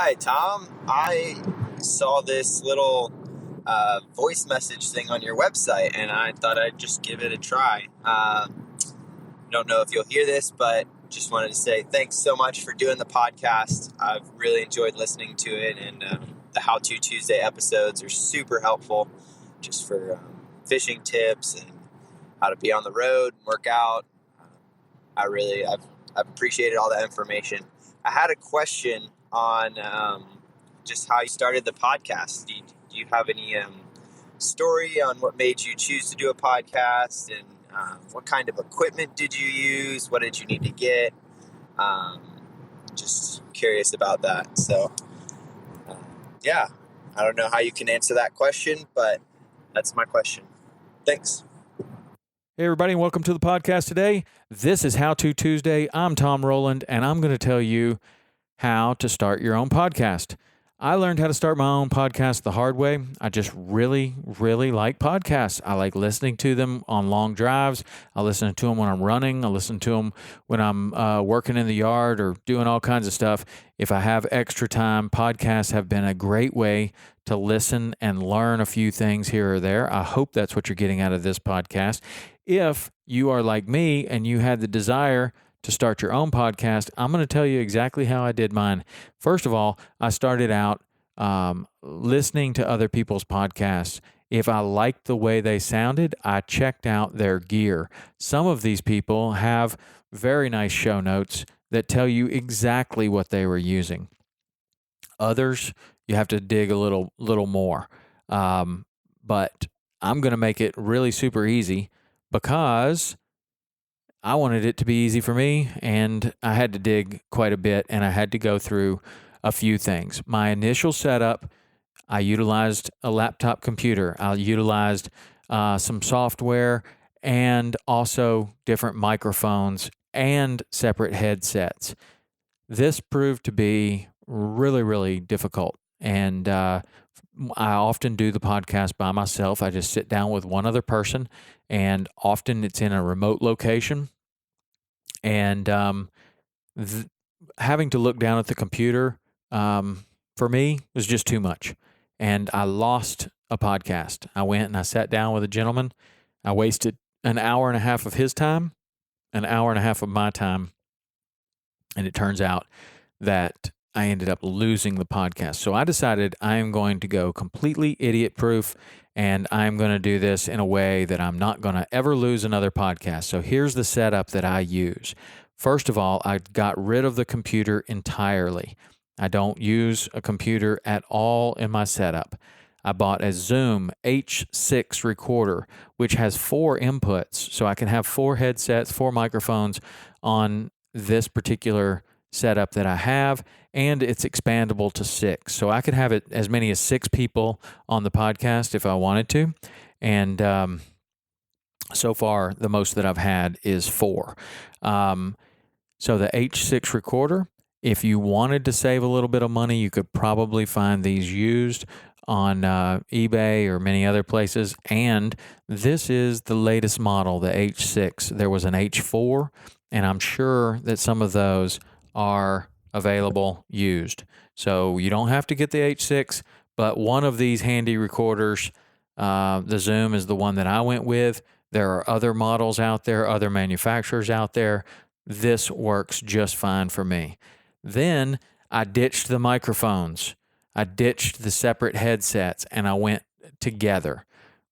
Hi, Tom. I saw this little voice message thing on your website, and I thought I'd just give it a try. Don't know if you'll hear this, but just wanted to say thanks so much for doing the podcast. I've really enjoyed listening to it, and the How To Tuesday episodes are super helpful just for fishing tips and how to be on the road and work out. I've appreciated all that information. I had a question on just how you started the podcast. Do you have any story on what made you choose to do a podcast, and what kind of equipment did you use? What did you need to get? Just curious about that. So, yeah, I don't know how you can answer that question, but that's my question. Thanks. Hey, everybody, and welcome to the podcast today. This is How To Tuesday. I'm Tom Rowland, and I'm going to tell you how to start your own podcast. I learned how to start my own podcast the hard way. I just really like podcasts. I like listening to them on long drives. I listen to them when I'm running. I listen to them when I'm working in the yard or doing all kinds of stuff. If I have extra time, podcasts have been a great way to listen and learn a few things here or there. I hope that's what you're getting out of this podcast. If you are like me and you had the desire to start your own podcast, I'm going to tell you exactly how I did mine. First of all, I started out listening to other people's podcasts. If I liked the way they sounded, I checked out their gear. Some of these people have very nice show notes that tell you exactly what they were using. Others, you have to dig a little more. But I'm going to make it really super easy because I wanted it to be easy for me, and I had to dig quite a bit, and I had to go through a few things. My initial setup, I utilized a laptop computer. I utilized some software and also different microphones and separate headsets. This proved to be really difficult, and I often do the podcast by myself. I just sit down with one other person, and often it's in a remote location. And having to look down at the computer for me was just too much. And I lost a podcast. I went and I sat down with a gentleman. I wasted an hour and a half of his time, an hour and a half of my time. And it turns out that I ended up losing the podcast. So I decided I am going to go completely idiot proof, and I'm going to do this in a way that I'm not going to ever lose another podcast. So here's the setup that I use. First of all, I got rid of the computer entirely. I don't use a computer at all in my setup. I bought a Zoom H6 recorder, which has 4 inputs. So I can have 4 headsets, 4 microphones on this particular setup that I have, and it's expandable to 6. So I could have it as many as 6 people on the podcast if I wanted to. And so far, the most that I've had is 4. So the H6 recorder, if you wanted to save a little bit of money, you could probably find these used on eBay or many other places. And this is the latest model, the H6. There was an H4, and I'm sure that some of those are available used. So you don't have to get the H6, but one of these handy recorders, the Zoom is the one that I went with. There are other models out there, other manufacturers out there. This works just fine for me. Then I ditched the microphones. I ditched the separate headsets, and I went together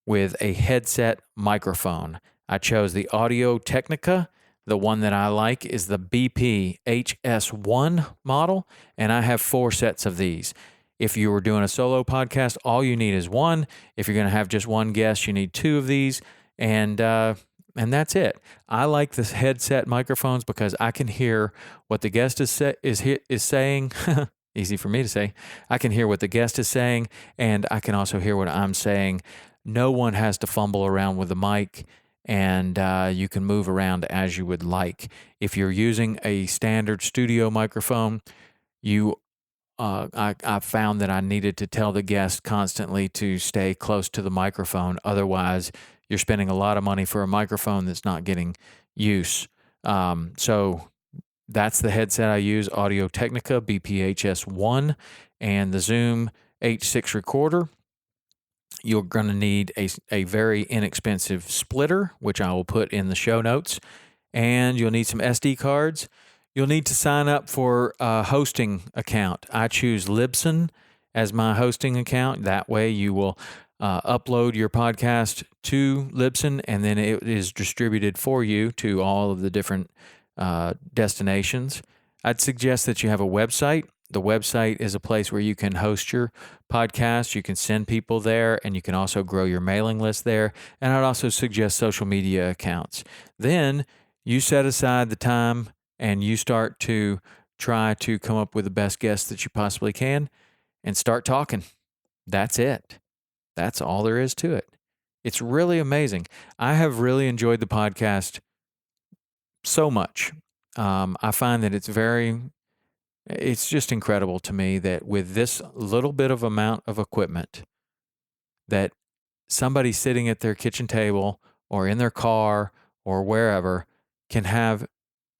with a headset microphone. I chose the Audio Technica. The one that I like is the BP HS1 model, and I have 4 sets of these. If you were doing a solo podcast, all you need is 1. If you're going to have just one guest, you need 2 of these, and that's it. I like the headset microphones because I can hear what the guest is saying. Easy for me to say. I can hear what the guest is saying, and I can also hear what I'm saying. No one has to fumble around with the mic, and you can move around as you would like. If you're using a standard studio microphone, I found that I needed to tell the guest constantly to stay close to the microphone. Otherwise, you're spending a lot of money for a microphone that's not getting use. So That's the headset I use, Audio-Technica BPHS1, and the Zoom H6 recorder. You're going to need a very inexpensive splitter, which I will put in the show notes, and you'll need some SD cards. You'll need to sign up for a hosting account. I choose Libsyn as my hosting account. That way you will upload your podcast to Libsyn, and then it is distributed for you to all of the different destinations. I'd suggest that you have a website. The website is a place where you can host your podcast. You can send people there, and you can also grow your mailing list there. And I'd also suggest social media accounts. Then you set aside the time and you start to try to come up with the best guests that you possibly can and start talking. That's it. That's all there is to it. It's really amazing. I have really enjoyed the podcast so much. I find that it's just incredible to me that with this little bit of amount of equipment, that somebody sitting at their kitchen table or in their car or wherever can have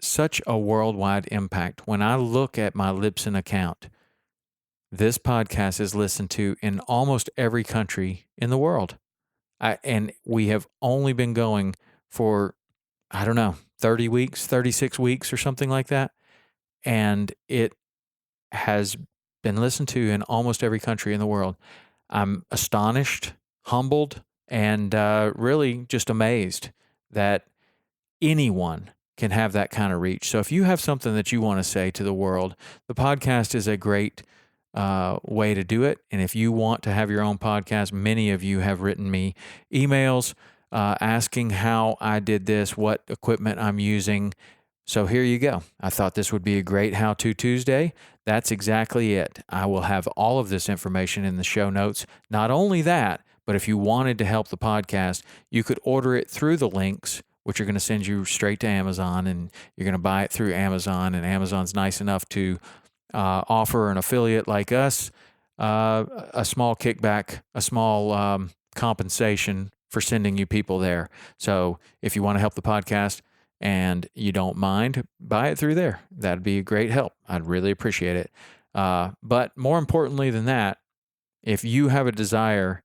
such a worldwide impact. When I look at my Libsyn account, this podcast is listened to in almost every country in the world. And we have only been going for, 30 weeks, 36 weeks or something like that. And it has been listened to in almost every country in the world. I'm astonished, humbled, and really just amazed that anyone can have that kind of reach. So if you have something that you want to say to the world, the podcast is a great way to do it. And if you want to have your own podcast, many of you have written me emails asking how I did this, what equipment I'm using. So here you go. I thought this would be a great How-To Tuesday. That's exactly it. I will have all of this information in the show notes. Not only that, but if you wanted to help the podcast, you could order it through the links, which are going to send you straight to Amazon, and you're going to buy it through Amazon, and Amazon's nice enough to offer an affiliate like us a small kickback, a small compensation for sending you people there. So if you want to help the podcast and you don't mind, buy it through there. That'd be a great help. I'd really appreciate it. But more importantly than that, if you have a desire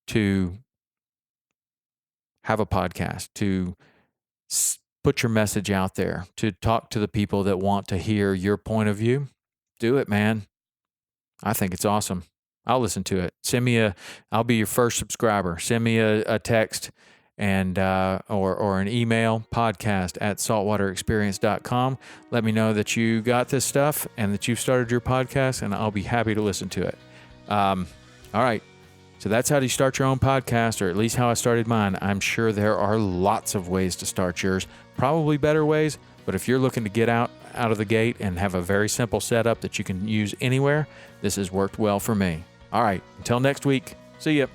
to have a podcast, to put your message out there, to talk to the people that want to hear your point of view, do it, man. I think it's awesome. I'll listen to it. I'll be your first subscriber. Send me a text and or an email, podcast@saltwaterexperience.com. Let me know that you got this stuff and that you've started your podcast, and I'll be happy to listen to it. All right. So that's how you start your own podcast, or at least how I started mine. I'm sure there are lots of ways to start yours, probably better ways, but if you're looking to get out of the gate and have a very simple setup that you can use anywhere, this has worked well for me. All right, until next week, see ya.